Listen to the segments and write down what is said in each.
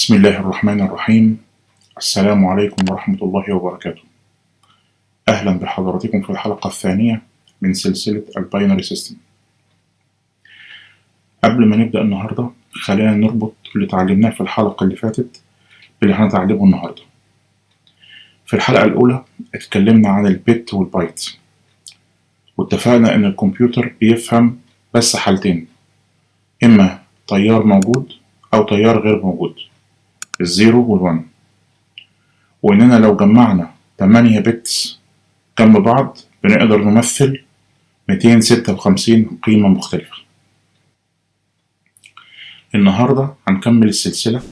بسم الله الرحمن الرحيم. السلام عليكم ورحمة الله وبركاته. أهلا بحضراتكم في الحلقة الثانية من سلسلة الباينري سيستم. قبل ما نبدأ النهاردة خلينا نربط اللي اتعلمناه في الحلقة اللي فاتت باللي هنتعلمه النهاردة. في الحلقة الأولى اتكلمنا عن البت والبايت، واتفقنا إن الكمبيوتر بيفهم بس حالتين، إما تيار موجود أو تيار غير موجود، الزيرو والون، وإننا لو جمعنا 8 بتس جنب بعض بنقدر نمثل 256 قيمة مختلفة. النهاردة هنكمل السلسلة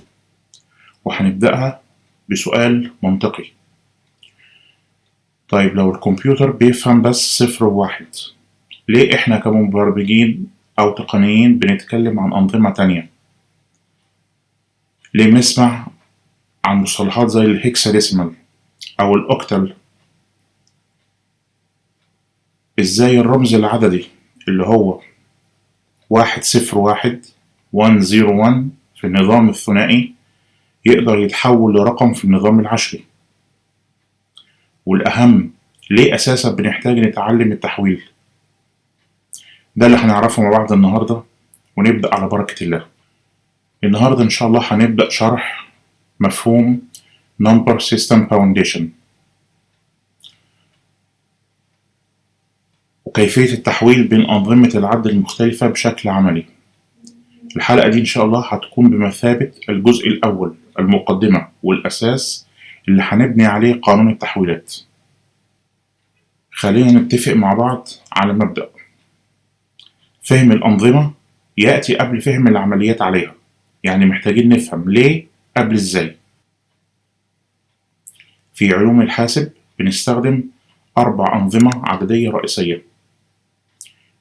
وهنبدأها بسؤال منطقي. طيب لو الكمبيوتر بيفهم بس 0 و1، ليه إحنا كمبرمجين أو تقنيين بنتكلم عن أنظمة تانية؟ ليه بنسمع عن مصطلحات زي الهكساديسيمال أو الأوكتال؟ إزاي الرمز العددي اللي هو 101 101 في النظام الثنائي يقدر يتحول لرقم في النظام العشري؟ والأهم، ليه أساسا بنحتاج نتعلم التحويل؟ ده اللي هنعرفه مع بعض النهاردة، ونبدأ على بركة الله. النهاردة إن شاء الله هنبدأ شرح مفهوم Number System Foundation وكيفية التحويل بين أنظمة العد المختلفة بشكل عملي. الحلقة دي إن شاء الله هتكون بمثابة الجزء الأول، المقدمة والأساس اللي هنبني عليه قانون التحويلات. خلينا نتفق مع بعض على مبدأ: فهم الأنظمة يأتي قبل فهم العمليات عليها، يعني محتاجين نفهم ليه قبل إزاي. في علوم الحاسب بنستخدم 4 أنظمة عددية رئيسية: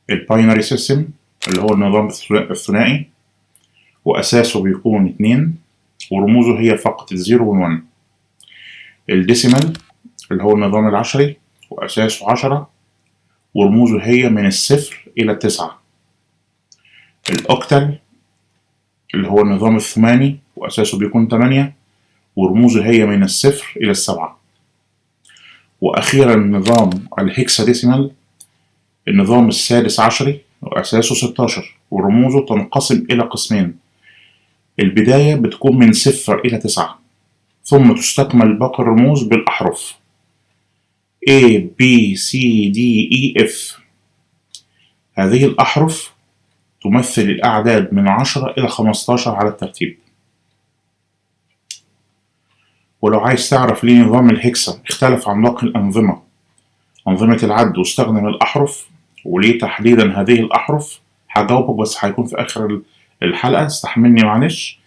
الباينري سيستم اللي هو النظام الثنائي، وأساسه بيكون 2 ورموزه هي فقط الزيرو والون. الديسيمال اللي هو النظام العشري وأساسه 10 ورموزه هي من 0 إلى 9. الأوكتال اللي هو النظام الثماني وأساسه بيكون 8 ورموزه هي من 0 إلى 7. وأخيرا النظام الهكساديسيمال، النظام السادس عشري وأساسه 16 ورموزه تنقسم إلى قسمين: البداية بتكون من 0 إلى 9، ثم تستكمل باقي الرموز بالأحرف A B C D E F. هذه الأحرف تمثل الأعداد من 10 إلى 15 على الترتيب. ولو عايز تعرف ليه نظام الهكسا اختلف عن باقي الأنظمة، أنظمة العد، واستخدم الأحرف، وليه تحديدا هذه الأحرف، هجاوبك بس هيكون في آخر الحلقة، استحملني معلش،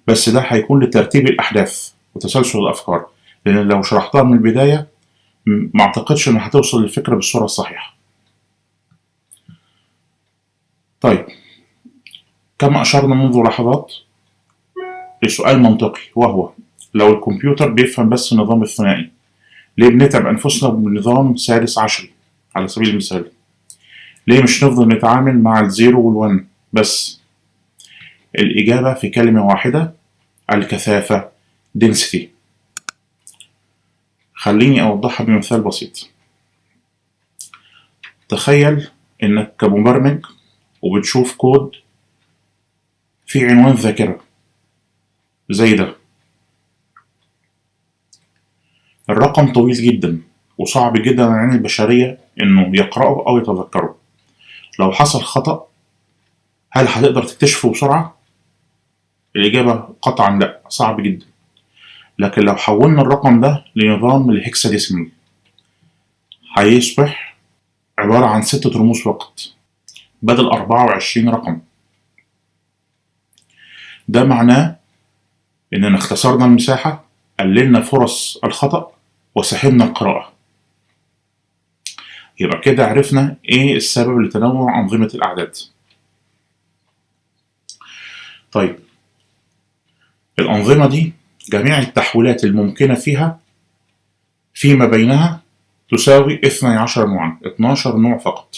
بس ده هيكون لترتيب الأحداث وتسلسل الأفكار، لأن لو شرحتها من البداية ما أعتقدش إن هتوصل للفكرة بالصورة الصحيحة. طيب، كما أشرنا منذ لحظات لسؤال منطقي، وهو: لو الكمبيوتر بيفهم بس النظام الثنائي، ليه بنتعب أنفسنا بالنظام سادس عشري على سبيل المثال؟ ليه مش نفضل نتعامل مع الزيرو والون بس؟ الإجابة في كلمة واحدة: الكثافة، density. خليني أوضحها بمثال بسيط. تخيل إنك كمبرمج وبتشوف كود في عنوان ذاكرة زي ده. الرقم طويل جدا وصعب جدا على العين البشرية إنه يقرأه أو يتذكره. لو حصل خطأ هل هتقدر تكتشفه بسرعة؟ الإجابة قطعا لأ، صعب جدا. لكن لو حولنا الرقم ده لنظام الهكساديسيمال هيصبح عبارة عن 6 رموز فقط بدل 24 رقم. ده معناه إننا اختصرنا المساحة، قللنا فرص الخطأ، وسهلنا القراءة. يبقى كده عرفنا إيه السبب لتنوع أنظمة الأعداد. طيب، الأنظمة دي جميع التحويلات الممكنة فيها فيما بينها تساوي 12 نوعا، 12 نوع فقط.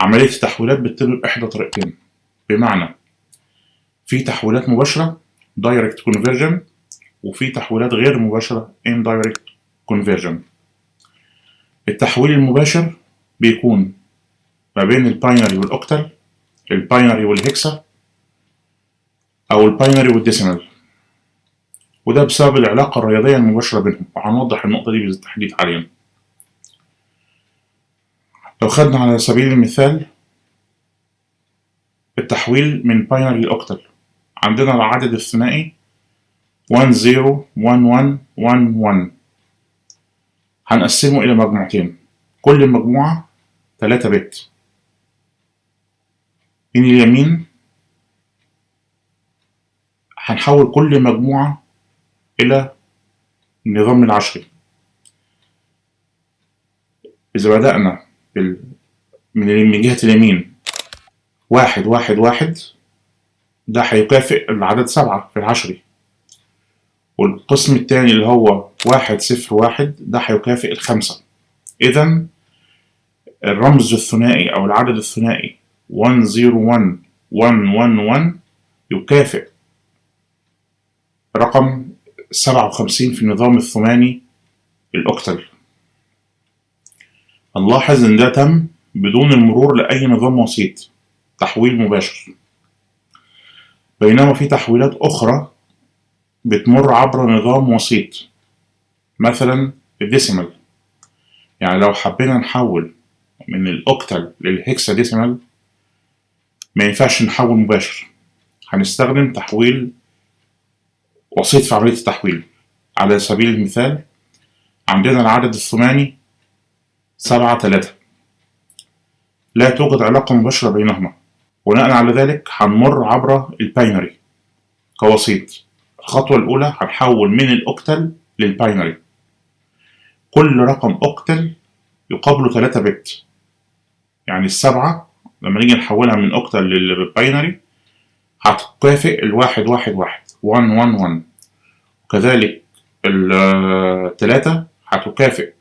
عملية التحويلات بتتم بإحدى طريقتين، بمعنى في تحويلات مباشرة direct conversion، وفي تحويلات غير مباشرة indirect conversion. التحويل المباشر بيكون ما بين الباينري والأوكتال، الباينري والهكسا، أو الباينري والديسيمال، وده بسبب العلاقة الرياضية المباشرة بينهم، وهنوضح النقطة دي بالتحديد حاليا. لو خدنا على سبيل المثال التحويل من باينري لأوكتال، عندنا العدد الثنائي 1 0 1 1 1 1، هنقسمه إلى مجموعتين، كل مجموعة 3 بت. من اليمين هنحول كل مجموعة إلى النظام العشري. إذا بدأنا من جهة اليمين 1 1 1، ده هيكافئ العدد 7 في العشري، والقسم الثاني اللي هو 1 0 1 ده هيكافئ ال5. إذا الرمز الثنائي أو العدد الثنائي 1 0 1 1 1 1 يكافئ رقم 57 في النظام الثماني الأوكتال. نلاحظ إن ده تم بدون المرور لأي نظام وسيط، تحويل مباشر، بينما في تحويلات أخرى بتمر عبر نظام وسيط، مثلا الديسيمال. يعني لو حبينا نحول من الأوكتال للهكسا ديسيمال ما ينفعش نحول مباشر، هنستخدم تحويل وسيط في عملية التحويل. على سبيل المثال عندنا العدد الثماني 7 3، لا توجد علاقة مباشرة بينهما، بناء على ذلك هنمر عبر الباينري كوسيط. الخطوة الأولى هنحول من الأوكتال للباينري، كل رقم أوكتال يقابله 3 بت، يعني السبعة لما نيجي نحولها من أوكتال للباينري هتكافئ الواحد 1 1 1 1 1، وكذلك التلاتة هتكافئ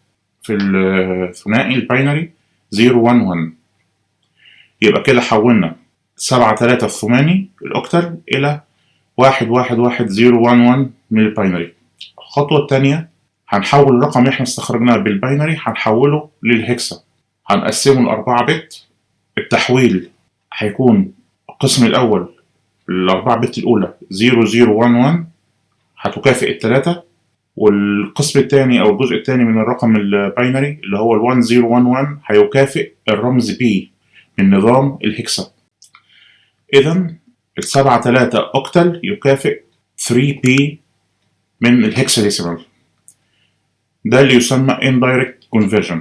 في الثنائي الباينري 0 1 1. يبقى كده حولنا 7 3 الثماني الأوكتال إلى 1 1 1 0 1 1 من الباينري. الخطوة الثانية هنحول الرقم اللي احنا استخرجناه بالباينري هنحوله للهكسا، هنقسمه ل4 بت. التحويل هيكون القسم الأول ال4 بت الأولى 0 0 1 1 هتكافئ التلاتة، والقسم الثاني أو الجزء الثاني من الرقم الباينري اللي هو ال1 0 1 1 هيكافئ الرمز B من نظام الهكسا. إذا ال7 3 أوكتال يكافئ 3P من الهكساديسيمال. ده اللي يسمى indirect conversion،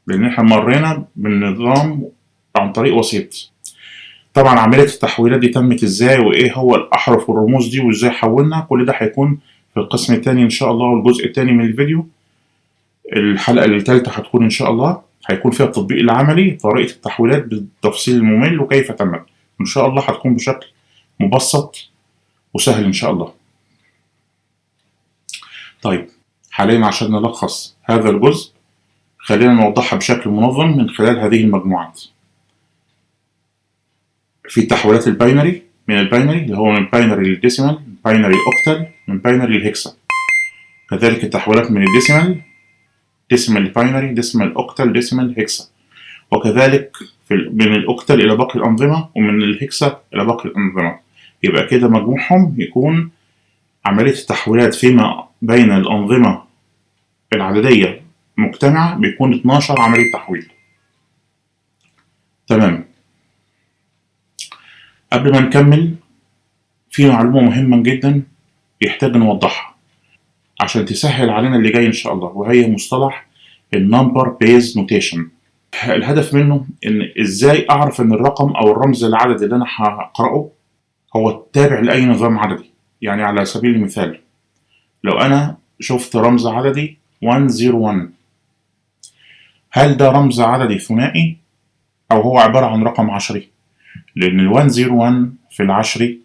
لأن احنا مرينا بالنظام عن طريق وسيط. طبعا عملية التحويلات دي تمت ازاي، وايه هو الأحرف والرموز دي، وازاي حولنا، كل ده هيكون في القسم الثاني ان شاء الله، والجزء الثاني من الفيديو. الحلقة الثالثة هتكون ان شاء الله هيكون فيها التطبيق العملي، طريقة التحويلات بالتفصيل الممل وكيف تمت، ان شاء الله هتكون بشكل مبسط وسهل ان شاء الله. طيب حاليا عشان نلخص هذا الجزء خلينا نوضحها بشكل منظم من خلال هذه المجموعات. في تحويلات الباينري، من الباينري اللي هو من باينري للديسيمال، من باينري اوكتال، من باينري للهكسا. كذلك التحويلات من الديسيمال، ديسيمال باينري، ديسيمال اوكتال، ديسيمال هكسا، وكذلك من الاوكتال الى باقي الانظمه، ومن الهكسا الى باقي الانظمه. يبقى كده مجموعهم يكون عمليه التحويلات فيما بين الانظمه العدديه مجتمعه بيكون 12 عمليه تحويل. تمام. قبل ما نكمل في معلومه مهمه جدا يحتاج نوضحها عشان تسهل علينا اللي جاي ان شاء الله، وهي مصطلح النمبر بيز نوتيشن. الهدف منه ان ازاي اعرف ان الرقم او الرمز العددي اللي انا هقراه هو التابع لاي نظام عددي. يعني على سبيل المثال لو انا شفت رمز عددي 101، هل ده رمز عددي ثنائي او هو عبارة عن رقم عشري؟ لان ال 101 في العشري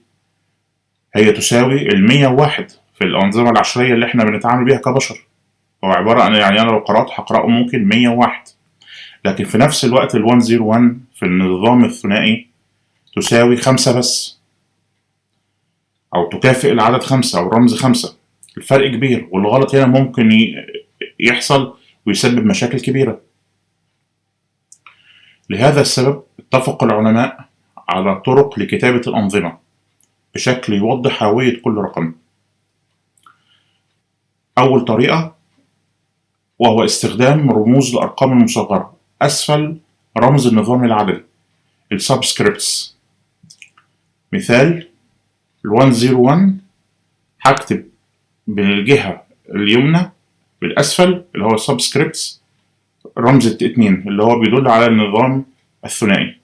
هي تساوي ال 101 في الانظمة العشرية اللي احنا بنتعامل بيها كبشر. هو عبارة عن، يعني انا لو قرأت هقرأه ممكن 101، لكن في نفس الوقت ال 101 في النظام الثنائي تساوي 5 بس. أو تكافئ العدد 5 أو رمز 5. الفرق كبير، والغلط هنا ممكن يحصل ويسبب مشاكل كبيرة. لهذا السبب اتفق العلماء على طرق لكتابة الأنظمة بشكل يوضح هوية كل رقم. أول طريقة وهو استخدام رموز الأرقام المصغرة أسفل رمز النظام العددي، السبسكريبتس. مثال ال101 هكتب بالجهة اليمنى بالأسفل اللي هو السبسكريبتس رمز 2 اللي هو بيدل على النظام الثنائي.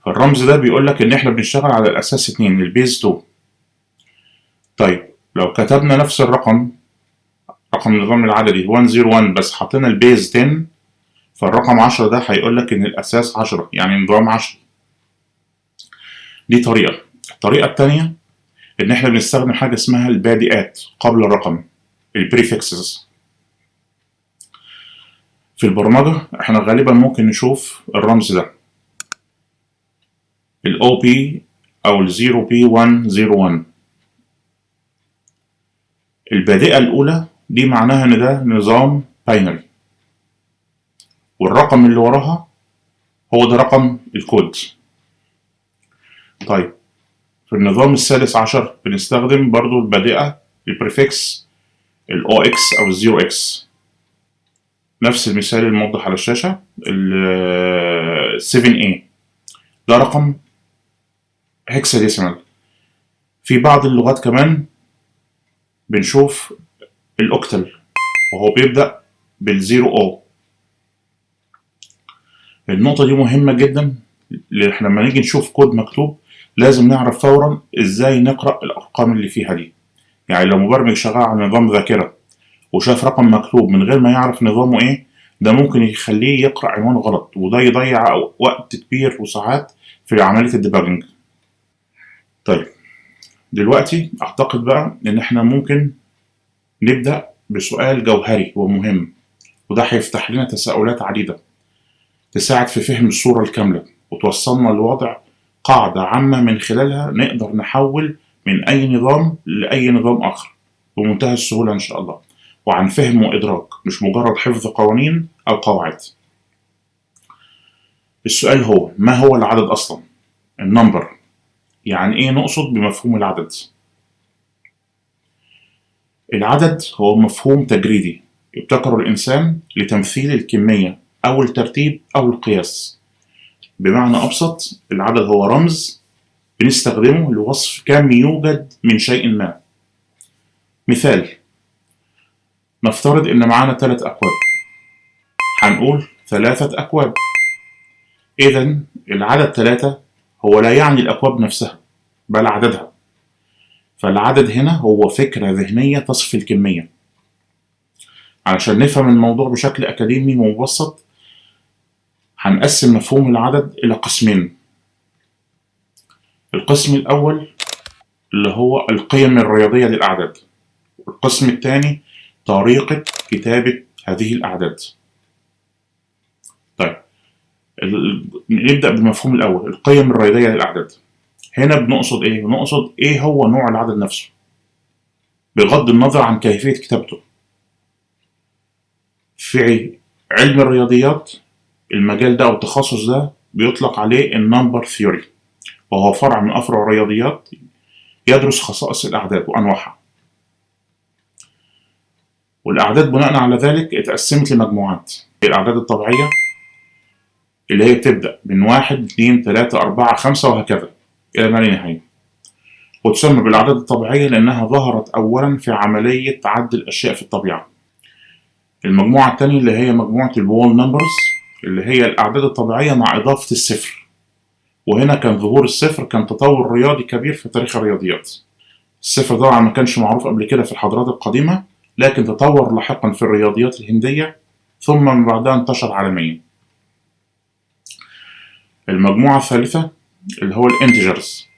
فالرمز ده بيقول لك إن إحنا بنشتغل على الأساس 2 البيز 2. طيب لو كتبنا نفس رقم النظام العددي 101 بس حطينا البيز 10، فالرقم 10 ده هيقول لك إن الأساس 10، يعني نظام 10. دي طريقة. الطريقة التانية إن إحنا بنستخدم حاجة اسمها البادئات قبل الرقم، البريفكسز. في البرمجة إحنا غالبا ممكن نشوف الرمز ده ال OP أو ال 0P101. البادئة الأولى دي معناها إن ده نظام باينري، والرقم اللي وراها هو ده رقم الكود. طيب في النظام الثالث عشر بنستخدم برضو البادئة البريفكس ال OX أو ال 0X. نفس المثال الموضح على الشاشة ال 7A ده رقم هكساديسيمال. في بعض اللغات كمان بنشوف الأوكتل وهو بيبدأ بالزيرو أو. النقطة دي مهمة جدا، احنا لما نيجي نشوف كود مكتوب لازم نعرف فورا ازاي نقرأ الأرقام اللي فيها دي. يعني لو مبرمج شغال على نظام ذاكرة وشاف رقم مكتوب من غير ما يعرف نظامه ايه، ده ممكن يخليه يقرأ عنوان غلط، وده يضيع وقت كبير وساعات في عملية الديباجنج. طيب دلوقتي اعتقد بقى ان احنا ممكن نبدأ بسؤال جوهري ومهم، وده هيفتح لنا تساؤلات عديدة تساعد في فهم الصورة الكاملة وتوصلنا لوضع قاعدة عامة من خلالها نقدر نحول من أي نظام لأي نظام آخر بمنتهى السهولة إن شاء الله، وعن فهم وإدراك مش مجرد حفظ قوانين أو قواعد. السؤال هو ما هو العدد أصلا؟ النمبر. يعني إيه نقصد بمفهوم العدد؟ العدد هو مفهوم تجريدي يبتكره الإنسان لتمثيل الكمية أو الترتيب أو القياس. بمعنى أبسط العدد هو رمز بنستخدمه لوصف كم يوجد من شيء ما. مثال نفترض إن معانا 3 أكواب، هنقول 3 أكواب. إذن العدد 3 هو لا يعني الأكواب نفسها بل عددها، فالعدد هنا هو فكرة ذهنية تصف الكمية. علشان نفهم الموضوع بشكل أكاديمي مبسط هنقسم مفهوم العدد إلى قسمين. القسم الأول اللي هو القيم الرياضية للأعداد، والقسم الثاني طريقة كتابة هذه الأعداد. طيب نبدأ بالمفهوم الأول القيم الرياضية للأعداد. هنا بنقصد إيه؟ بنقصد إيه هو نوع العدد نفسه بغض النظر عن كيفية كتابته. في علم الرياضيات المجال ده أو التخصص ده بيطلق عليه النمبر ثيوري، وهو فرع من أفرع الرياضيات يدرس خصائص الأعداد وأنواعها. والأعداد بناء على ذلك اتقسمت لمجموعات. الأعداد الطبيعية اللي هي بتبدأ من 1 2 3 4 5 وهكذا إلى ما لا نهاية، وتسمى بالأعداد الطبيعية لأنها ظهرت أولا في عملية عد الأشياء في الطبيعة. المجموعة الثانية اللي هي مجموعة الوول نمبرز اللي هي الأعداد الطبيعية مع إضافة الصفر، وهنا كان ظهور الصفر كان تطور رياضي كبير في تاريخ الرياضيات. الصفر طبعا ما كانش معروف قبل كده في الحضارات القديمة، لكن تطور لاحقا في الرياضيات الهندية ثم من بعدها انتشر عالميا. المجموعة الثالثة اللي هو الانتجرز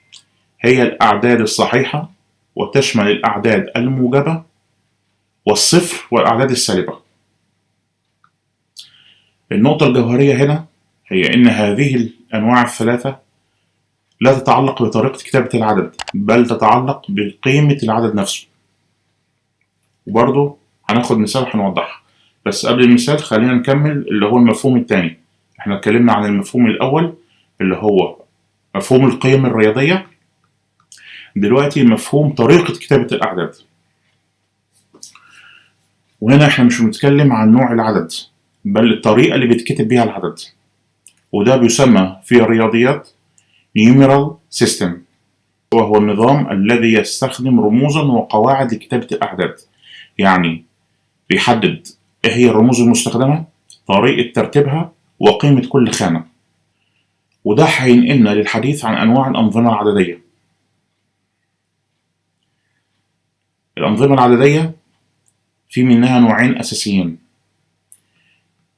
هي الأعداد الصحيحة وتشمل الأعداد الموجبة والصفر والأعداد السالبة. النقطة الجوهرية هنا هي إن هذه الأنواع الثلاثة لا تتعلق بطريقة كتابة العدد، بل تتعلق بقيمة العدد نفسه. وبرضه هناخد مثال هنوضحها، بس قبل المثال خلينا نكمل اللي هو المفهوم الثاني. احنا اتكلمنا عن المفهوم الأول اللي هو مفهوم القيم الرياضية، دلوقتي مفهوم طريقة كتابة الأعداد. وهنا احنا مش بنتكلم عن نوع العدد، بل الطريقة اللي بيتكتب بيها العدد، وده بيسمى في الرياضيات numeral system، وهو النظام الذي يستخدم رموزا وقواعد لكتابة الأعداد. يعني بيحدد ايه هي الرموز المستخدمة، طريقة ترتيبها، وقيمة كل خانة. وده هينقلنا للحديث عن أنواع الأنظمة العددية. الأنظمة العددية في منها نوعين أساسيين.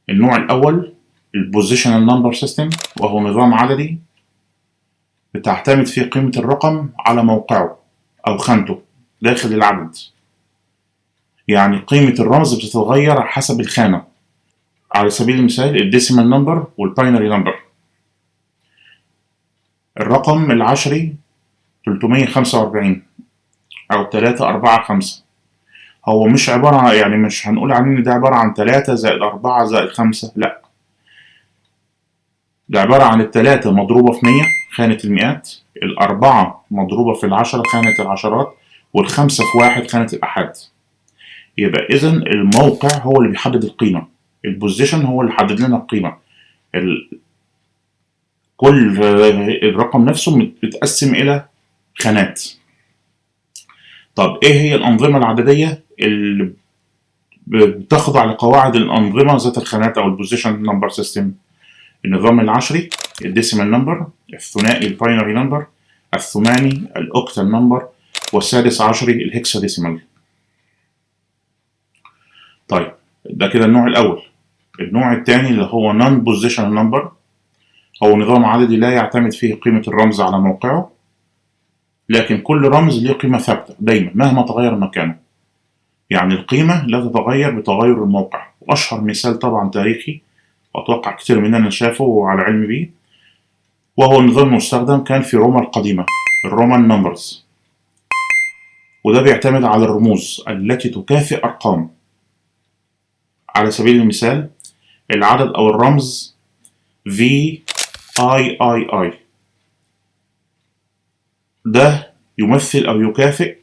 النوع الأول البوزيشنال نمبر سيستم، وهو نظام عددي بتعتمد فيه قيمة الرقم على موقعه أو خانته داخل العدد. يعني قيمة الرمز بتتغير حسب الخانة، على سبيل المثال الديسيمال نمبر والباينري نمبر. الرقم العشري 345 أو 345، هو مش عبارة عن، يعني مش هنقول عنه إن ده عبارة عن 3 زائد 4 زائد 5، لأ، ده عبارة عن التلاتة مضروبة في 100 خانة المئات، الأربعة مضروبة في العشرة خانة العشرات، والخمسة في 1 خانة الآحاد. يبقى إذا الموقع هو اللي بيحدد القيمة، البوزيشن هو اللي حدد لنا القيمة. كل الرقم نفسه متقسم إلى خانات. طب إيه هي الأنظمة العددية اللي بتخضع لقواعد الأنظمة ذات الخانات أو البوزيشن نمبر سيستم؟ النظام العشري الديسيمال نمبر، الثنائي الباينري نمبر، الثماني الأوكتال نمبر، والسادس عشري الهكساديسيمال. طيب ده كده النوع الأول. النوع الثاني اللي هو نون بوزيشنال نمبر، هو نظام عددي لا يعتمد فيه قيمة الرمز على موقعه، لكن كل رمز له قيمة ثابتة دايما مهما تغير مكانه. يعني القيمة لا تتغير بتغير الموقع. وأشهر مثال طبعا تاريخي، وأتوقع كتير مننا شافه وعلى علم بيه، وهو نظام مستخدم كان في روما القديمة، الرومان نمبرز. وده بيعتمد على الرموز التي تكافئ أرقام. على سبيل المثال العدد أو الرمز VIII ده يمثل أو يكافئ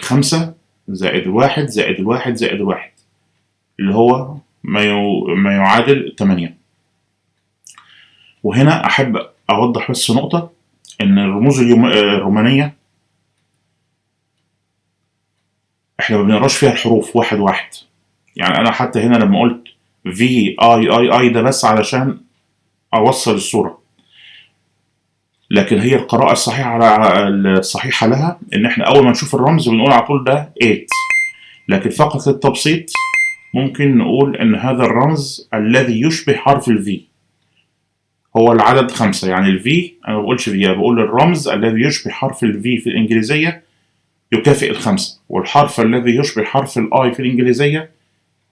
5 زائد 1 زائد 1 زائد 1 اللي هو ما يعادل 8. وهنا أحب أوضح بس نقطة، إن الرموز الرومانية إحنا ما بنقراش فيها الحروف واحد واحد. يعني أنا حتى هنا لما قلت VIII ده بس علشان أوصل الصورة، لكن هي القراءة الصحيحة لها إن إحنا أول ما نشوف الرمز بنقول على طول ده 8. لكن فقط للتبسيط ممكن نقول إن هذا الرمز الذي يشبه حرف ال V هو العدد 5. يعني ال V أنا ما بقولش V، بقول الرمز الذي يشبه حرف ال V في الإنجليزية يكافئ ال5، والحرف الذي يشبه حرف ال I في الإنجليزية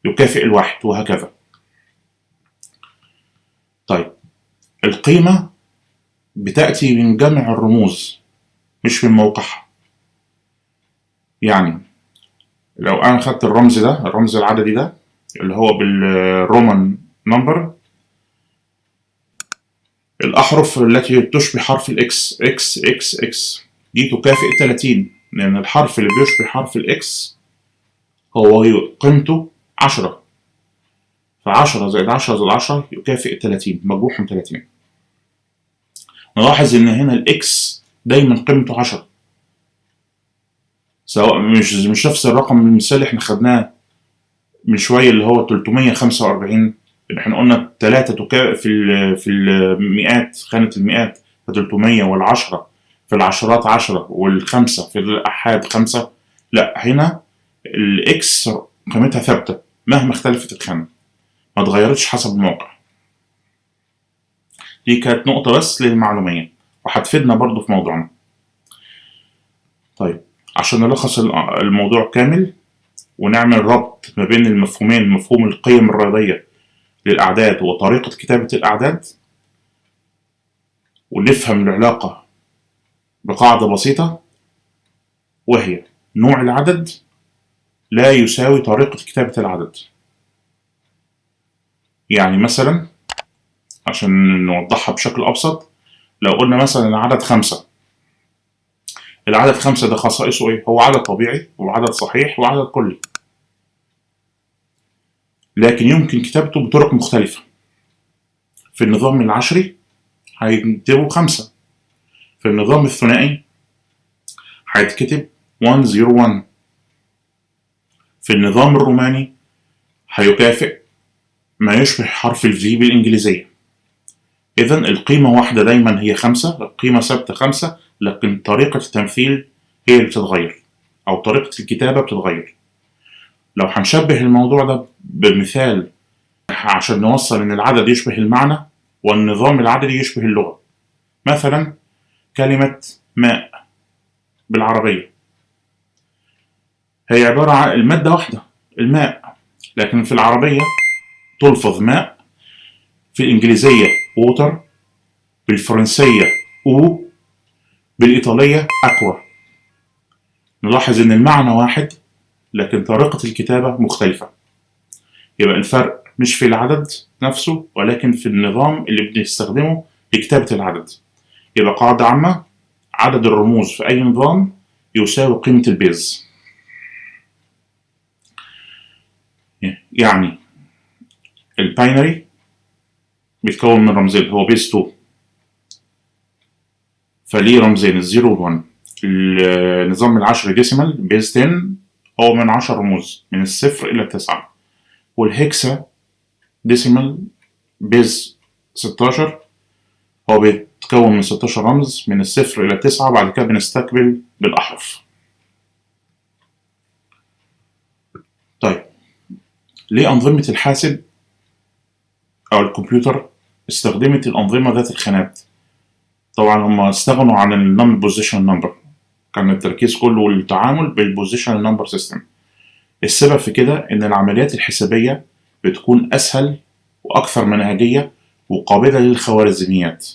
يكافئ ال1، وهكذا. طيب القيمة بتأتي من جمع الرموز مش من موقعها. يعني لو أنا خدت الرمز ده، الرمز العددي ده اللي هو بالرومان نمبر، الأحرف التي تشبه حرف الإكس إكس إكس إكس دي تكافئ 30، لأن الحرف اللي بيشبه حرف الإكس هو قيمته 10، ف10 زائد 10 زائد 10 يكافئ 30، مجموعهم 30. نلاحظ إن هنا الإكس دايما قيمته 10، سواء مش نفس الرقم المثالي احنا خدناه من شوية اللي هو 345 اللي احنا قلنا 3 في المئات، خانة المئات 300، والعشرة في العشرات 10، والخمسة في الأحاد 5. لا، هنا الإكس قيمتها ثابتة مهما اختلفت الخانة، ما اتغيرتش حسب الموقع. دي كانت نقطة بس للمعلومية وهتفيدنا برضو في موضوعنا. طيب عشان نلخص الموضوع كامل ونعمل ربط ما بين المفهومين، مفهوم القيم الرياضية للأعداد وطريقة كتابة الأعداد، ونفهم العلاقة بقاعدة بسيطة، وهي نوع العدد لا يساوي طريقة كتابة العدد. يعني مثلا عشان نوضحها بشكل أبسط، لو قلنا مثلا العدد 5، العدد 5 ده خصائصه إيه؟ هو عدد طبيعي وعدد صحيح وعدد كلي، لكن يمكن كتابته بطرق مختلفة. في النظام العشري هيكتبوا 5، في النظام الثنائي هيتكتب 101، في النظام الروماني هيكافئ ما يشبه حرف الفي بالإنجليزية. إذا القيمة واحدة دايما هي 5، القيمة ثابتة 5، لكن طريقة التمثيل هي اللي بتتغير، أو طريقة الكتابة بتتغير. لو هنشبه الموضوع ده بمثال عشان نوصل إن العدد يشبه المعنى والنظام العددي يشبه اللغة، مثلا كلمة ماء بالعربية هي عبارة عن المادة واحدة، الماء، لكن في العربية تلفظ ماء، في الإنجليزية water، بالفرنسية او، بالإيطالية aqua. نلاحظ إن المعنى واحد لكن طريقة الكتابة مختلفة. يبقى الفرق مش في العدد نفسه، ولكن في النظام اللي بنستخدمه لكتابة العدد. يبقى قاعدة عامة: عدد الرموز في أي نظام يساوي قيمة البيز. يعني الباينري بيتكون من رمزين، هو بيز 2، فليه رمزين، الزيرو والون. النظام العشري ديسيمال بيز 10 هو من 10 رموز من الصفر إلى 9، والهكسا ديسيمال بيز 16 هو بيتكون من 16 رمز من الصفر إلى 9، وبعد كده بنستقبل بالأحرف. طيب، ليه أنظمة الحاسب أو الكمبيوتر استخدمت الأنظمة ذات الخانات؟ طبعا هم استغنوا عن النمبر بوزيشن نمبر، كان التركيز كله والتعامل بالبوزيشن نمبر سيستم. السبب في كده إن العمليات الحسابية بتكون أسهل وأكثر منهجية وقابلة للخوارزميات،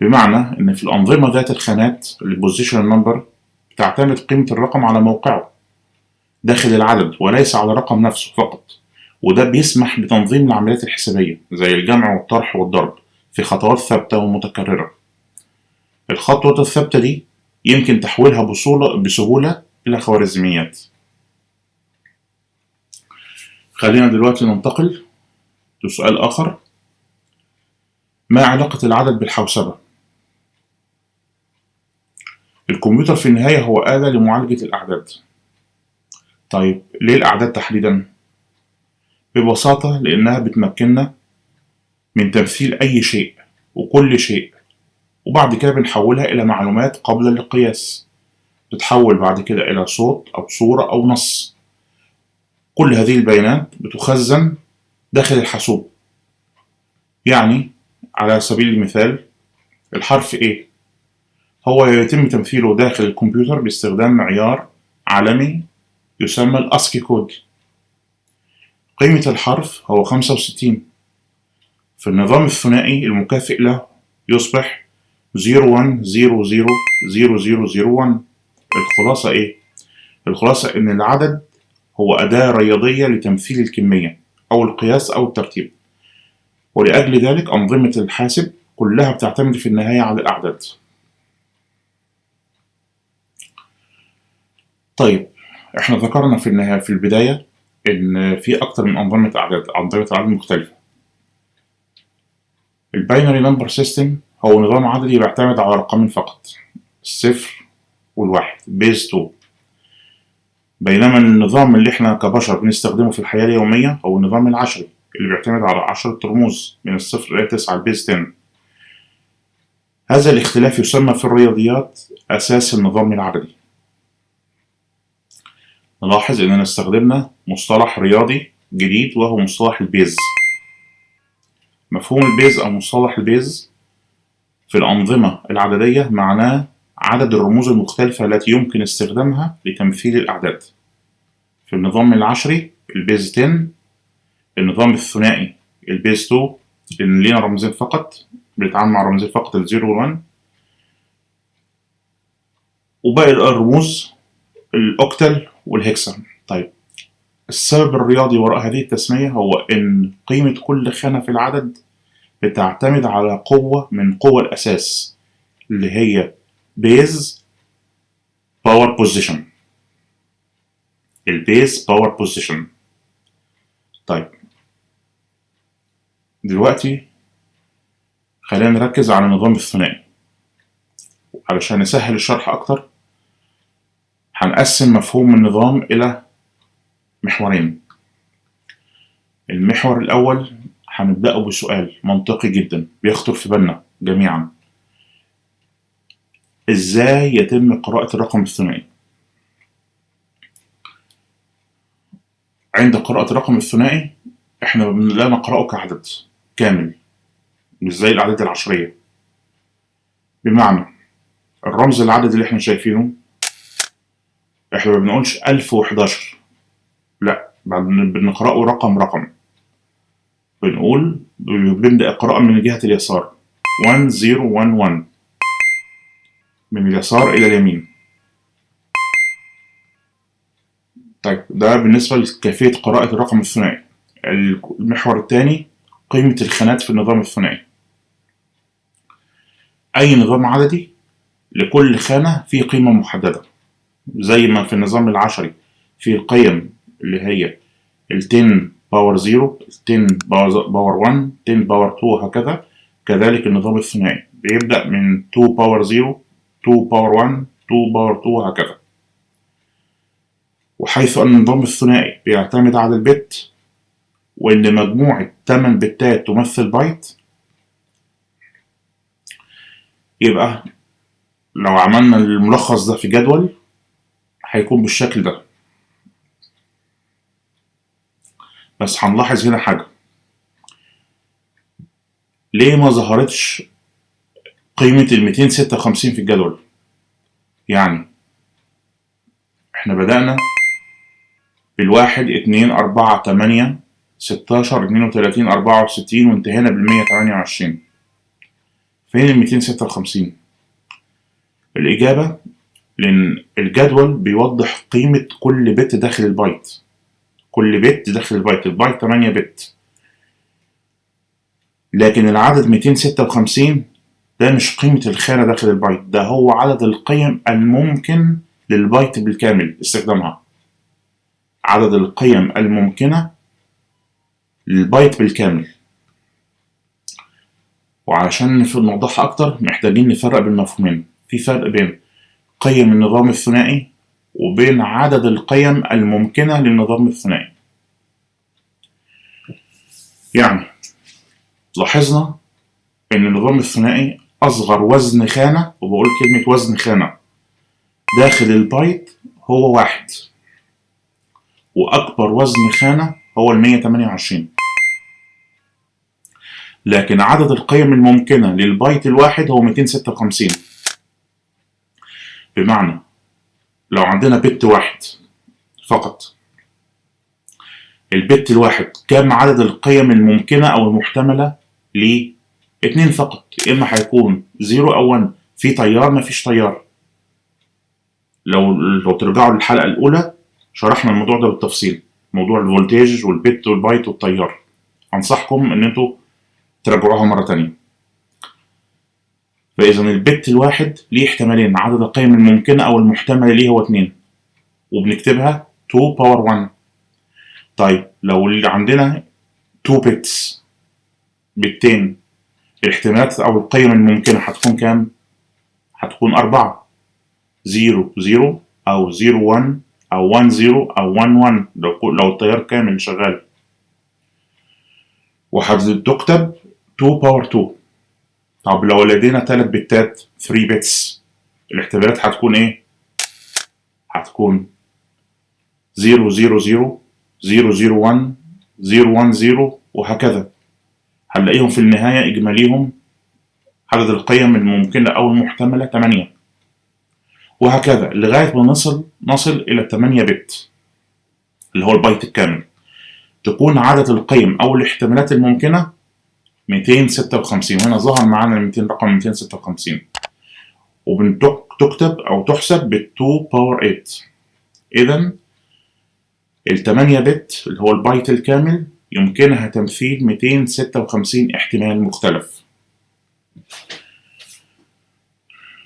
بمعنى إن في الأنظمة ذات الخانات البوزيشن نمبر بتعتمد قيمة الرقم على موقعه داخل العدد وليس على الرقم نفسه فقط، وده بيسمح بتنظيم العمليات الحسابية زي الجمع والطرح والضرب في خطوات ثابتة ومتكررة. الخطوة الثابتة دي يمكن تحويلها بسهولة إلى خوارزميات. خلينا دلوقتي ننتقل لسؤال آخر: ما علاقة العدد بالحوسبة؟ الكمبيوتر في النهاية هو آلة لمعالجة الأعداد. طيب ليه الأعداد تحديدا؟ ببساطة لأنها بتمكننا من تمثيل أي شيء وكل شيء، وبعد كده بنحولها إلى معلومات قابلة للقياس، بتتحول بعد كده إلى صوت أو صورة أو نص. كل هذه البيانات بتخزن داخل الحاسوب. يعني على سبيل المثال الحرف A هو يتم تمثيله داخل الكمبيوتر باستخدام معيار عالمي يسمى الأسكي كود. قيمة الحرف هو 65. في النظام الثنائي المكافئ له يصبح 01000001. الخلاصة إيه؟ الخلاصة إن العدد هو أداة رياضية لتمثيل الكمية أو القياس أو الترتيب، ولأجل ذلك أنظمة الحاسب كلها بتعتمد في النهاية على الأعداد. طيب، إحنا ذكرنا في النهاية في البداية إن في أكتر من أنظمة أعداد مختلفة. الباينري نمبر سيستم هو نظام عددي بيعتمد على رقمين فقط، الصفر والواحد، بيز 2. بينما النظام اللي احنا كبشر بنستخدمه في الحياة اليومية هو النظام العشري اللي بيعتمد على 10 رموز من الصفر إلى 9، البيز 10. هذا الاختلاف يسمى في الرياضيات أساس النظام العددي. نلاحظ إننا استخدمنا مصطلح رياضي جديد وهو مصطلح البيز. مفهوم البيز أو مصطلح البيز في الأنظمة العددية معناه عدد الرموز المختلفة التي يمكن استخدامها لتمثيل الأعداد. في النظام العشري البيز 10، النظام الثنائي البيز 2 لأن لينا رمزين فقط، بنتعامل مع رمزين فقط، الزيرو والون. وباقي الرموز الأوكتال والهكسا. طيب السبب الرياضي وراء هذه التسمية هو إن قيمة كل خانة في العدد بتعتمد على قوة من قوى الأساس اللي هي بيز باور بوزيشن. البيز باور بوزيشن. طيب دلوقتي خلينا نركز على النظام الثنائي. علشان نسهل الشرح أكتر هنقسم مفهوم النظام إلى محورين. المحور الأول هنبدأه بسؤال منطقي جدا بيخطر في بالنا جميعا: إزاي يتم قراءة الرقم الثنائي؟ عند قراءة الرقم الثنائي إحنا لا نقرأه كعدد كامل مش زي الأعداد العشرية. بمعنى الرمز العدد اللي إحنا شايفينه إحنا ما بنقولش 1011، لأ بنقرأه رقم رقم. بنبدأ القراءة من جهة اليسار 1011 من اليسار إلى اليمين. طيب ده بالنسبة لكيفية قراءة الرقم الثنائي. المحور الثاني قيمة الخانات في النظام الثنائي. أي نظام عددي لكل خانة فيه قيمة محددة، زي ما في النظام العشري فيه القيم اللي هي 10 باور 0 10 باور 1 10 باور 2 وهكذا. كذلك النظام الثنائي بيبدأ من 2 باور 0 2 باور 1 2 باور 2 وهكذا. وحيث أن النظام الثنائي بيعتمد على البت وإن مجموعة 8 بتات تمثل بايت، يبقى لو عملنا الملخص ده في جدول هيكون بالشكل ده. بس هنلاحظ هنا حاجة: ليه ما ظهرتش قيمة 256 في الجدول؟ يعني احنا بدأنا بالواحد 2 4 8 16 32 64 وانتهينا بال128. فين ال256؟ الإجابة لأن الجدول بيوضح قيمة كل بت داخل البايت. كل بت داخل البايت، البايت 8 بت، لكن العدد 256 ده مش قيمة الخانة داخل البايت، ده هو عدد القيم الممكن للبايت بالكامل استخدامها. عدد القيم الممكنة للبايت بالكامل. وعلشان نوضحها أكتر محتاجين نفرق بين مفهومين. في فرق بين قيم النظام الثنائي وبين عدد القيم الممكنة للنظام الثنائي. يعني لاحظنا إن النظام الثنائي أصغر وزن خانة، وبقول كلمة وزن خانة، داخل البايت هو 1، وأكبر وزن خانة هو 128. لكن عدد القيم الممكنة للبايت الواحد هو 256. بمعنى لو عندنا بت واحد فقط، البت الواحد كم عدد القيم الممكنة أو المحتملة ليه؟ 2 فقط. يا إما هيكون 0 أو 1، في تيار مفيش تيار. لو ترجعوا للحلقة الأولى شرحنا الموضوع ده بالتفصيل، موضوع الفولتاج والبت والبايت والتيار. أنصحكم إن انتوا تراجعوها مرة تانية. فإذا البت الواحد ليه احتمالين، عدد القيم الممكنة أو المحتملة ليه هو 2، وبنكتبها 2 باور 1. طيب لو اللي عندنا 2 بيتس، بتين، الاحتمالات أو القيم الممكنة هتكون كام؟ هتكون 4. 0 0 أو 0 1 أو 1 0 أو 1 1 لو التيار كامل شغال. وهتكتب 2 باور 2. طب لو لدينا 3 بتات 3 بيتس، الاحتمالات هتكون ايه؟ هتكون 0 0 0 0 0 1 0 1 0 وهكذا. هنلاقيهم في النهاية إجماليهم عدد القيم الممكنة أو المحتملة 8، وهكذا لغاية ما نصل إلى 8 بت اللي هو البايت الكامل. تكون عدد القيم أو الاحتمالات الممكنة 256. وهنا ظهر معانا 200 رقم 256. وبتكتب أو تحسب بال2 باور 8. إذا ال8 بت اللي هو البايت الكامل يمكنها تمثيل 256 احتمال مختلف.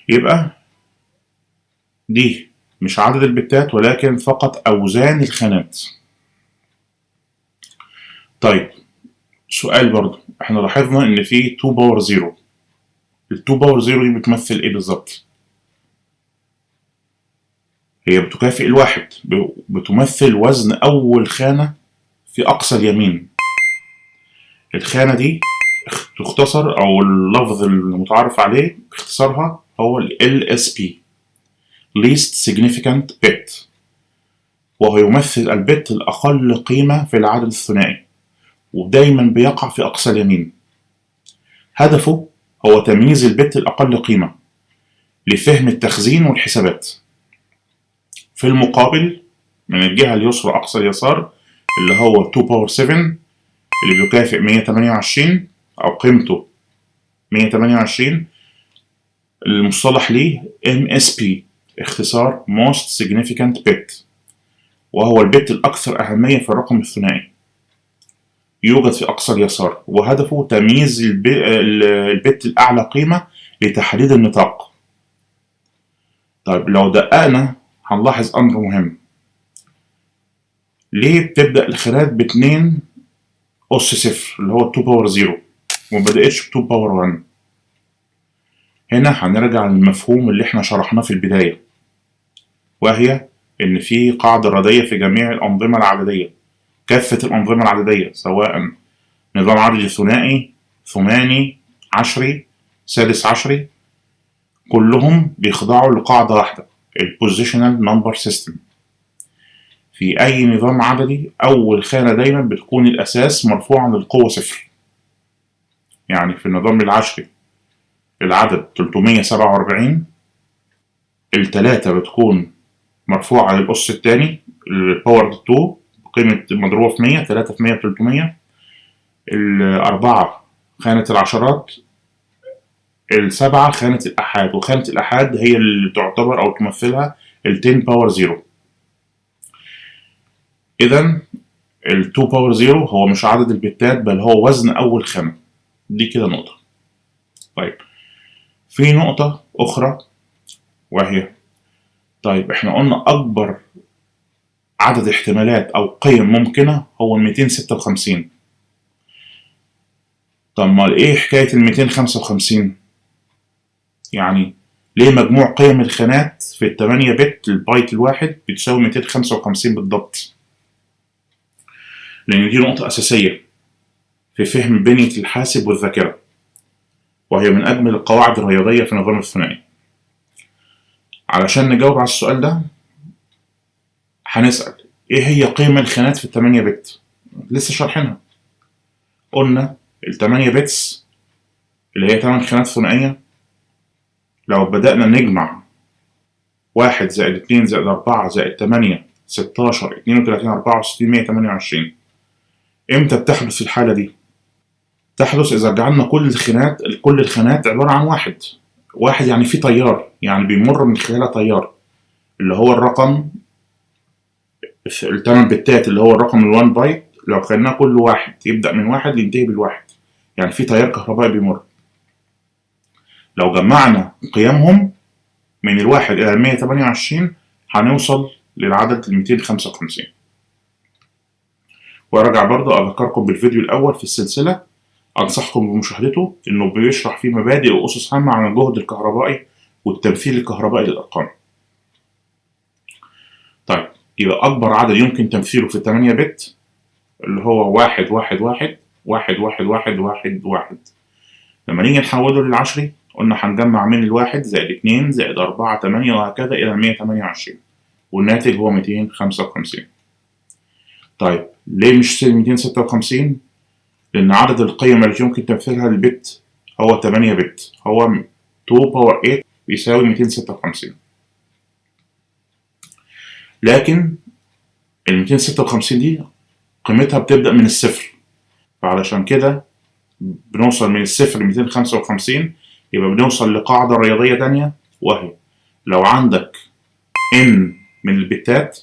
يبقى دي مش عدد البتات ولكن فقط أوزان الخانات. طيب سؤال برضه، احنا لاحظنا ان في 2 باور 0. ال2 باور 0 دي بتمثل ايه بالظبط؟ هي بتكافئ الواحد، بتمثل وزن أول خانة في أقصى اليمين. الخانة دي تختصر أو اللفظ المتعارف عليه باختصارها هو ال LSB Least Significant Bit، وهو يمثل البت الأقل قيمة في العدد الثنائي، ودايما بيقع في أقصى اليمين. هدفه هو تمييز البت الأقل قيمة لفهم التخزين والحسابات. في المقابل من الجهة اليسرى أقصى اليسار اللي هو 2 باور 7 اللي بيكافئ 128 أو قيمته 128، المصطلح ليه MSP اختصار Most Significant Bit، وهو البت الأكثر أهمية في الرقم الثنائي، يوجد في أقصى اليسار، وهدفه تمييز البت الأعلى قيمة لتحديد النطاق. طيب لو دققنا هنلاحظ أمر مهم. ليه بتبدأ الخانات باتنين أس صفر اللي هو 2 باور 0 ومبدأتش ب 2 باور 1؟ هنا هنرجع للمفهوم اللي احنا شرحناه في البداية، وهي إن في قاعدة ردية في جميع الأنظمة العددية، كافة الأنظمة العددية سواء نظام عددي ثنائي، ثماني، عشري، سادس عشري، كلهم بيخضعوا لقاعدة واحدة، البوزيشنال نمبر سيستم. في أي نظام عددي أول خانة دايما بتكون الأساس مرفوعا للقوة صفر. يعني في النظام العشري العدد 347، التلاتة بتكون مرفوعة للأس التاني الباور 2 بقيمة مضروبة في 100، 3 في 100 300. الأربعة خانة العشرات، السبعة خانة الأحاد، وخانة الأحاد هي اللي تعتبر أو تمثلها 10 باور 0. إذا 2 باور 0 هو مش عدد البتات بل هو وزن أول خانة. دي كده نقطة. طيب في نقطة أخرى وهي، طيب احنا قلنا أكبر عدد احتمالات أو قيم ممكنة هو 256. طب ما إيه حكاية 255؟ يعني ليه مجموع قيم الخانات في ال8 بت البايت الواحد بتساوي 255 بالضبط؟ لأن دي نقطة أساسية في فهم بنية الحاسب والذاكرة، وهي من أجمل القواعد الرياضية في النظام الثنائي. علشان نجاوب على السؤال ده هنسأل إيه هي قيم الخانات في ال8 بت؟ لسه شارحينها. قلنا ال8 بتس اللي هي 8 خانات ثنائية، لو بدأنا نجمع 1 زائد 2 زائد 4 زائد 8 16 32 64 128، إمتى بتحدث الحالة دي؟ تحدث إذا جعلنا كل الخانات عبارة عن واحد يعني في تيار، يعني بيمر من خلالها تيار اللي هو الرقم ال8 بتات اللي هو الرقم ال1 بايت، لو خليناه كل واحد يبدأ من واحد ينتهي بالواحد، يعني في تيار كهربائي بيمر. لو جمعنا قيمهم من الواحد إلى 128 هنوصل للعدد 255. وارجع برضه أذكركم بالفيديو الأول في السلسلة، أنصحكم بمشاهدته، إنه بيشرح فيه مبادئ وأسس هامة عن الجهد الكهربائي والتمثيل الكهربائي للأرقام. طيب يبقى أكبر عدد يمكن تمثيله في 8 بت اللي هو 1 1 1 1 1 1 1 1. لما نيجي نحوله للعشري قلنا هنجمع من الواحد زائد 2 زائد 4 8 وهكذا إلى 128، والناتج هو 255. طيب ليه مش 256؟ لأن عدد القيم التي يمكن تمثيلها للبت هو 8 بت، هو 2 باور 8 بيساوي 256. لكن ال 256 دي قيمتها بتبدأ من الصفر، فعلشان كده بنوصل من الصفر ل 255 يبقى بنوصل لقاعدة رياضية تانية، وهي لو عندك n من البتات،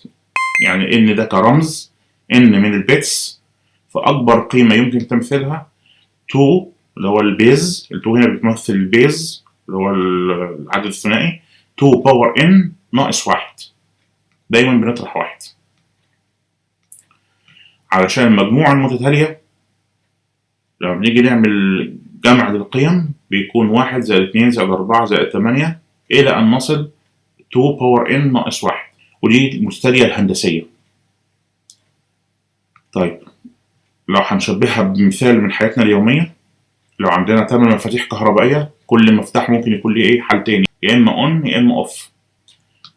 يعني n ده كرمز، n من البيتس، فأكبر قيمة يمكن تمثيلها 2 اللي هو البيز، ال 2 هنا بتمثل البيز اللي هو العدد الثنائي، 2 باور n ناقص 1. دايما بنطرح 1 علشان المجموعة المتتالية لما بنيجي نعمل جمع للقيم بيكون 1 زائد 2 زائد 4 زائد 8 إلى أن نصل 2 باور n ناقص 1، ودي المتتالية الهندسية. طيب لو هنشبهها بمثال من حياتنا اليومية، لو عندنا 8 مفاتيح كهربائية، كل مفتاح ممكن يكون ليه إيه؟ حالتين، يا إما أون يا إما أوف.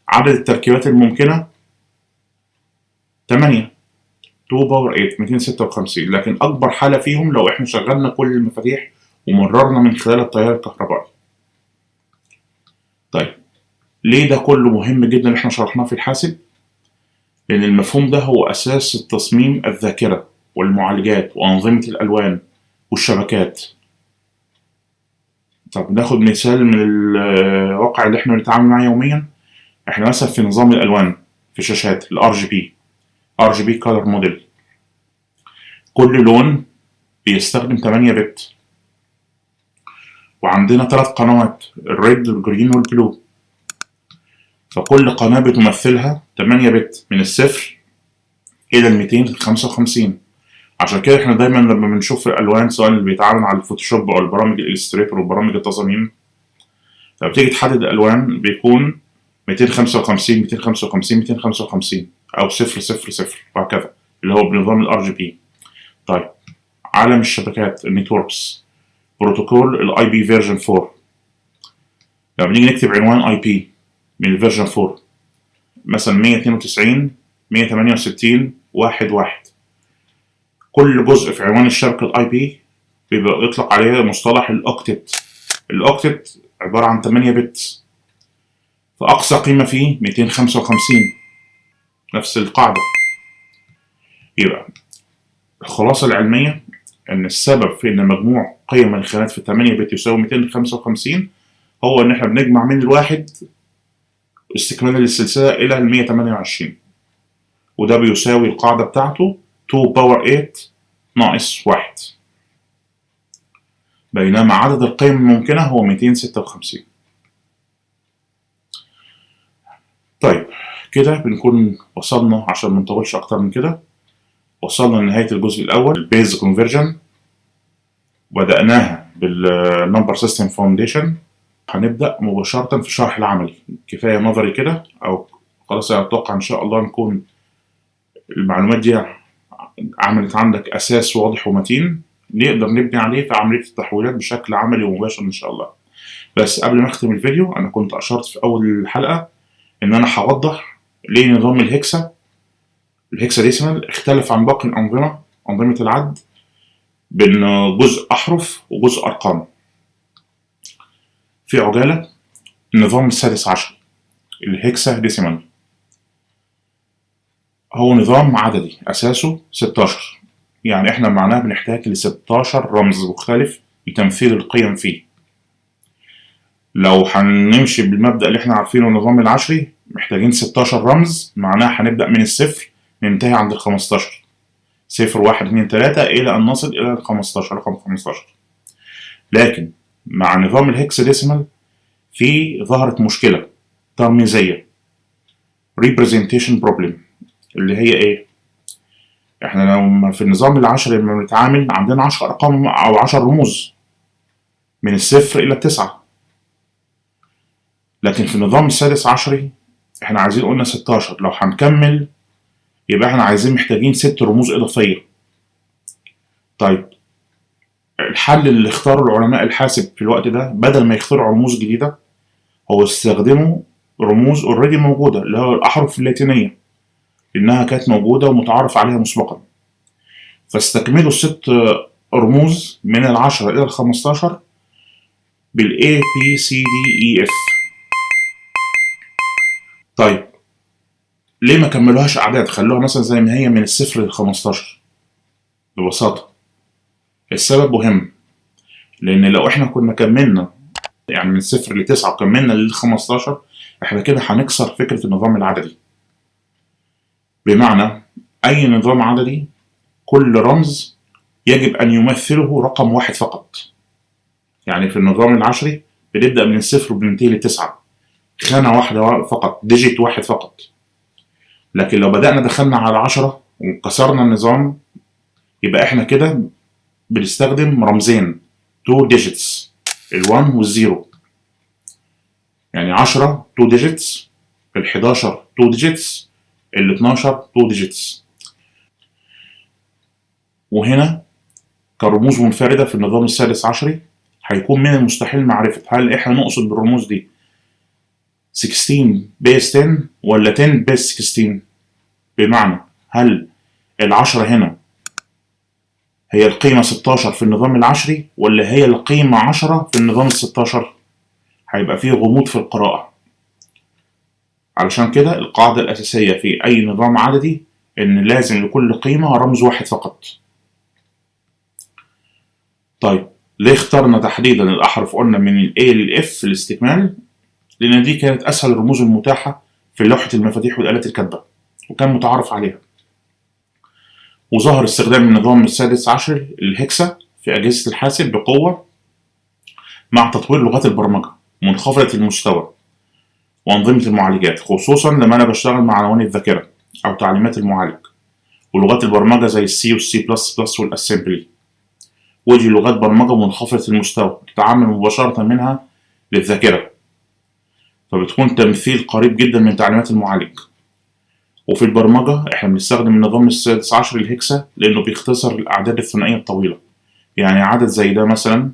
عدد التركيبات الممكنة 8، 2 باور 8 256، لكن أكبر حالة فيهم لو إحنا شغلنا كل المفاتيح ومررنا من خلال التيار الكهربائي. طيب ليه ده كله مهم جدا اللي إحنا شرحناه في الحاسب؟ لأن المفهوم ده هو أساس التصميم الذاكرة والمعالجات وأنظمة الألوان والشبكات. طب ناخد مثال من الواقع اللي إحنا بنتعامل معاه يوميا. إحنا مثلا في نظام الألوان في الشاشات ال RGB Color Model، كل لون بيستخدم 8 بت، وعندنا 3 قنوات، الريد والجرين والبلو، فكل قناة بتمثلها 8 بت من الصفر إلى 255. عشان كده احنا دايما لما بنشوف الألوان سواء اللي بيتعامل على الفوتوشوب أو البرامج الإليستريتور وبرامج التصاميم، فبتيجي تحدد الألوان بيكون 255 255 255 أو 000 وهكذا، اللي هو بنظام ال RGB. طيب عالم الشبكات النتوركس، بروتوكول ال IP فيرجن 4، لما بنيجي نكتب عنوان IP من الفيرجن 4 مثلا 192.168.1.1، كل جزء في عنوان الشبكة الاي بي بيبقى يطلق عليه مصطلح الاوكتت. الاوكتت عبارة عن 8 بت، فأقصى قيمة فيه 255، نفس القاعدة. يبقى الخلاصة العلمية إن السبب في إن مجموع قيم الخانات في 8 بت يساوي 255 هو إن إحنا بنجمع من الواحد استكمالا للسلسلة إلى 128، وده بيساوي القاعدة بتاعته 2 باور 8 ناقص 1، بينما عدد القيم الممكنة هو 256. طيب كده بنكون وصلنا، عشان ما نطولش أكتر من كده، وصلنا لنهاية الجزء الأول البيز كونفرجن، بدأناها بالنمبر سيستم فاونديشن. هنبدأ مباشرة في الشرح العملي، كفاية نظري كده، أو خلاص أتوقع إن شاء الله نكون المعلومات دي عملت عندك أساس واضح ومتين نقدر نبني عليه في عملية التحويلات بشكل عملي ومباشر إن شاء الله. بس قبل ما أختم الفيديو، أنا كنت أشرت في أول الحلقة إن أنا هوضح ليه نظام الهكساديسيمال اختلف عن باقي الأنظمة، أنظمة العد، بين جزء أحرف وجزء أرقام. في عجالة، النظام السادس عشر الهكساديسيمال هو نظام عددي أساسه 16، يعني إحنا معناه بنحتاج ل 16 رمز مختلف لتمثيل القيم فيه. لو هنمشي بالمبدأ اللي إحنا عارفينه النظام العشري، محتاجين 16 رمز، معناه هنبدأ من الصفر ننتهي عند ال 15، 0 1 2 3 إلى أن نصل إلى ال 15 رقم 15. لكن مع نظام الهكساديسيمال في ظهرت مشكلة ترميزية، representation problem، اللي هي إيه؟ إحنا لو في النظام العشري لما بنتعامل عندنا 10 أرقام أو 10 رموز من الصفر إلى التسعة، لكن في النظام السادس عشري إحنا عايزين قلنا 16، لو هنكمل يبقى إحنا عايزين محتاجين 6 رموز إضافية. طيب الحل اللي اختاره العلماء الحاسب في الوقت ده، بدل ما يخترعوا رموز جديدة، هو استخدموا رموز اوريدي موجودة، اللي هو الأحرف اللاتينية، لأنها كانت موجودة ومتعارف عليها مسبقا، فاستكملوا ال6 رموز من ال10 إلى ال15 بال A B C D E F. طيب ليه ما كملوهاش أعداد، خلوها مثلا زي ما هي من الصفر لل15؟ ببساطة السبب مهم، لأن لو إحنا كنا كملنا يعني من 0 ل9 وكملنا لل15، احنا كده هنكسر فكرة النظام العددي. بمعنى أي نظام عددي كل رمز يجب أن يمثله رقم واحد فقط. يعني في النظام العشري بنبدأ من 0 وبننتهي ل9، خانة واحدة فقط، ديجيت واحد فقط. لكن لو بدأنا دخلنا على 10 وكسرنا النظام، يبقى احنا كده بنستخدم رمزين 2 digits، ال1 وال0. يعني 10 2 digits، ال11 2 digits، ال12 2 digits. وهنا كرموز منفردة في النظام السادس عشري هيكون من المستحيل معرفة هل احنا نقصد بالرموز دي 16 بيس 10 ولا 10 بيس 16. بمعنى هل ال10 هنا هي القيمة 16 في النظام العشري ولا هي القيمة 10 في النظام ال16؟ هيبقى فيه غموض في القراءة. علشان كده القاعدة الأساسية في أي نظام عددي إن لازم لكل قيمة رمز واحد فقط. طيب ليه اخترنا تحديدا الأحرف؟ قلنا من ال A لل F في الاستكمال، لأن دي كانت أسهل الرموز المتاحة في لوحة المفاتيح والآلات الكاتبة وكان متعارف عليها. وظهر استخدام النظام السادس عشر الهكسا في أجهزة الحاسب بقوة مع تطوير لغات البرمجة منخفضة المستوى وأنظمة المعالجات، خصوصا لما أنا بشتغل مع عناوين الذاكرة أو تعليمات المعالج، ولغات البرمجة زي السي والسي بلس بلس والأسمبلي. ودي لغات برمجة منخفضة المستوى تتعامل مباشرة منها للذاكرة، فبتكون تمثيل قريب جدا من تعليمات المعالج. وفي البرمجة احنا بنستخدم النظام السادس عشر الهكسا لأنه بيختصر الأعداد الثنائية الطويلة. يعني عدد زي ده مثلا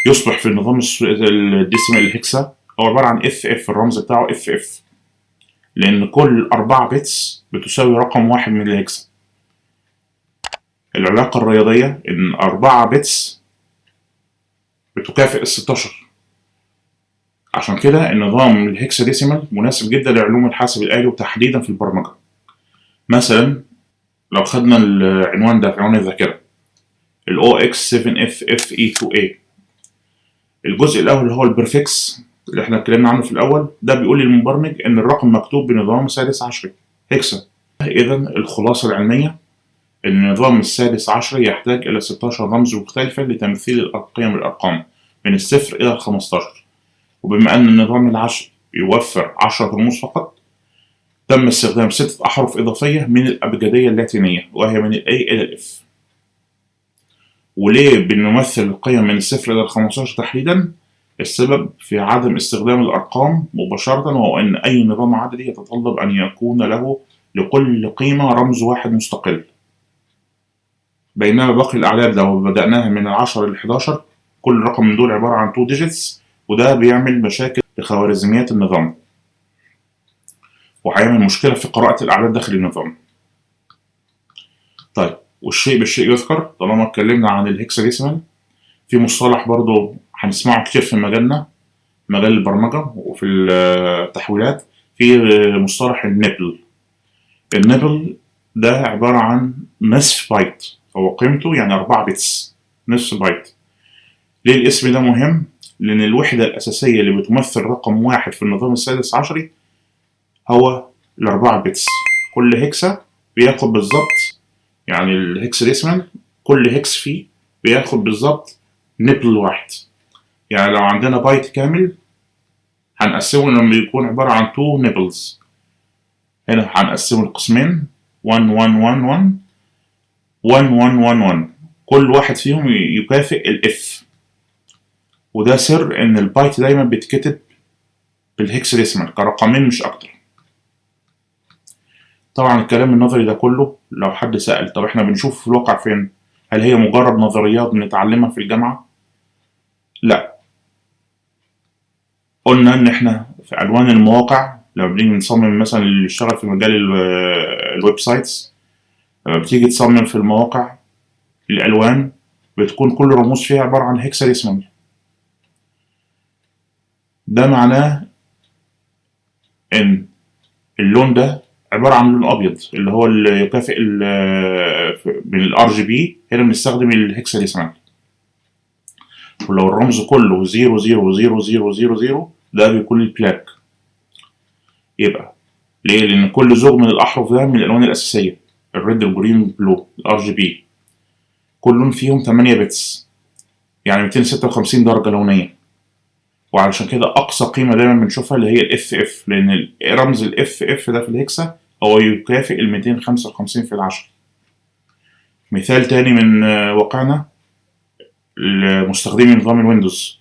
يصبح في النظام الديسيمال الهكسا هو عبارة عن FF، الرمز بتاعه FF، لأن كل 4 بيتس بتساوي رقم واحد من الهكسا. العلاقة الرياضية إن 4 بيتس بتكافئ ال16. عشان كده النظام الهكسا ديسيمال مناسب جدا لعلوم الحاسب الآلي وتحديدا في البرمجة. مثلا لو خدنا العنوان ده في عنوان الذاكرة ال OX7FFE2A، الجزء الأول اللي هو البريفكس اللي احنا اتكلمنا عنه في الأول، ده بيقول للمبرمج إن الرقم مكتوب بنظام سادس عشري هكسا. إذا الخلاصة العلمية إن النظام السادس عشري يحتاج إلى 16 رمز مختلفة لتمثيل القيم الأرقام من الصفر إلى ال15. وبما أن النظام العشري يوفر 10 رموز فقط، تم استخدام 6 أحرف إضافية من الأبجدية اللاتينية وهي من ال A إلى ال F. وليه بنمثل القيم من الصفر إلى ال15 تحديدا؟ السبب في عدم استخدام الأرقام مباشرة، وهو أن أي نظام عددي يتطلب أن يكون له لكل قيمة رمز واحد مستقل، بينما باقي الأعداد لو بدأناها من 10 ل 11 كل رقم من دول عبارة عن 2 digits، وده بيعمل مشاكل لخوارزميات النظام وهيعمل مشكلة في قراءة الأعداد داخل النظام. طيب والشيء بالشيء يذكر، طالما اتكلمنا عن الهكساديسيمال في مصطلح برضو هنسمعه كتير في مجال البرمجة وفي التحويلات، في مصطلح النبل. النبل ده عبارة عن نصف بايت، هو قيمته يعني 4 بيتس، نصف بايت. ليه الاسم ده مهم؟ لأن الوحدة الأساسية اللي بتمثل رقم واحد في النظام السادس عشري هو ال4 بيتس. كل هكسا بياخد بالظبط، يعني الهكساديسمال كل هكس فيه بياخد بالظبط نبل واحد. يعني لو عندنا بايت كامل هنقسمه لما يكون عبارة عن 2 نبلز. هنا هنقسمه لقسمين 1 1 1 1 1 1 1 1، كل واحد فيهم يكافئ الاف. وده سر ان البايت دايما بيتكتب بالهكساديسمال كرقمين مش اكتر. طبعا الكلام النظري ده كله لو حد سأل طب احنا بنشوف في الواقع فين؟ هل هي مجرد نظريات بنتعلمها في الجامعة؟ لا، قلنا ان احنا في الوان المواقع لما بنيجي نصمم مثلا اللي يشتغل في مجال الويب سايتس، لما بتيجي تصمم في المواقع الالوان بتكون كل رموز فيها عبارة عن هكساديسمال. ده معناه ان اللون ده عبارة عن لون ابيض اللي هو اللي يكافئ من الار جي بي، هنا بنستخدم الهكساديسمال. ولو الرمز كله 0 0 0 0 0 0 ده بيكون البلاك. يبقى ليه؟ لأن كل زوج من الأحرف ده من الألوان الأساسية، الريد الجرين البلو الار جي بي، كل فيهم 8 بتس، يعني 256 درجة لونية. وعلشان كده أقصى قيمة دايما بنشوفها اللي هي الاف اف، لأن رمز الاف اف ده في الهكسا هو يكافئ ال 255 في العشرة. مثال تاني من واقعنا لمستخدمي نظام الويندوز،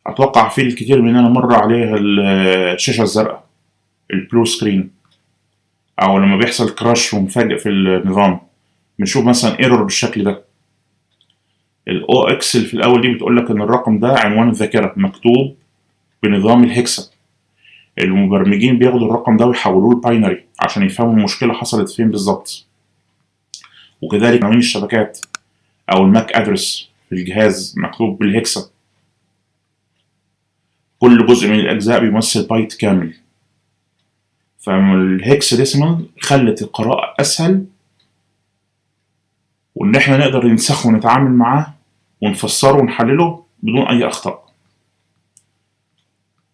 أتوقع في الكثير مننا مر عليها الشاشة الزرقاء البلو سكرين، أو لما بيحصل كراش ومفاجئ في النظام بنشوف مثلا ايرور بالشكل ده. الاو اكس اللي في الاول دي بتقول لك ان الرقم ده عنوان الذاكره مكتوب بنظام الهكسا. المبرمجين بياخدوا الرقم ده ويحولوه لباينري عشان يفهموا المشكله حصلت فين بالظبط. وكذلك عناوين الشبكات او الماك ادرس في الجهاز مكتوب بالهكسا. كل جزء من الاجزاء بيمثل بايت كامل. فالهكس ديسيمال خلت القراءه اسهل، وان احنا نقدر ننسخه ونتعامل معاه ونفسره ونحلله بدون اي اخطاء.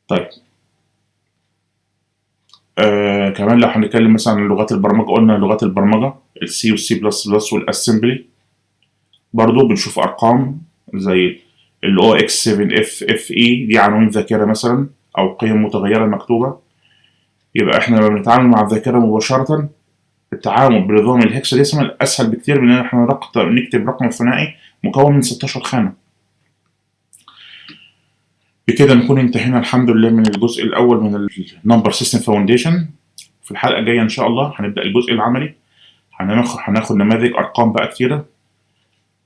طيب كمان لو هنتكلم مثلا عن لغات البرمجه، قلنا لغات البرمجه السي والسي بلس بلس والاسمبلي، برضو بنشوف ارقام زي الاو اكس 7 اف اف اي، دي عناوين ذاكره مثلا او قيم متغيره مكتوبه. يبقى احنا لما بنتعامل مع الذاكره مباشره، التعامل بنظام الهكساديسيمال اسهل بكتير من ان احنا نكتب رقم ثنائي مكون من 16 خانه. بكده نكون انتهينا الحمد لله من الجزء الاول من النمبر سيستم فاونديشن. في الحلقه الجايه ان شاء الله هنبدا الجزء العملي، هناخد نماذج ارقام بقى كتيره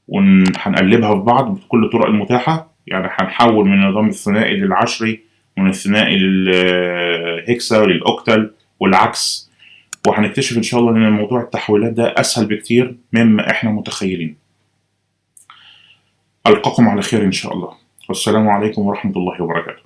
وهنقلبها في بعض بكل الطرق المتاحه. يعني هنحول من النظام الثنائي للعشري ومن الثنائي للهكسا وللاوكتال والعكس، وهنكتشف ان شاء الله ان موضوع التحويلات ده اسهل بكتير مما احنا متخيلين. القاكم على خير ان شاء الله، والسلام عليكم ورحمه الله وبركاته.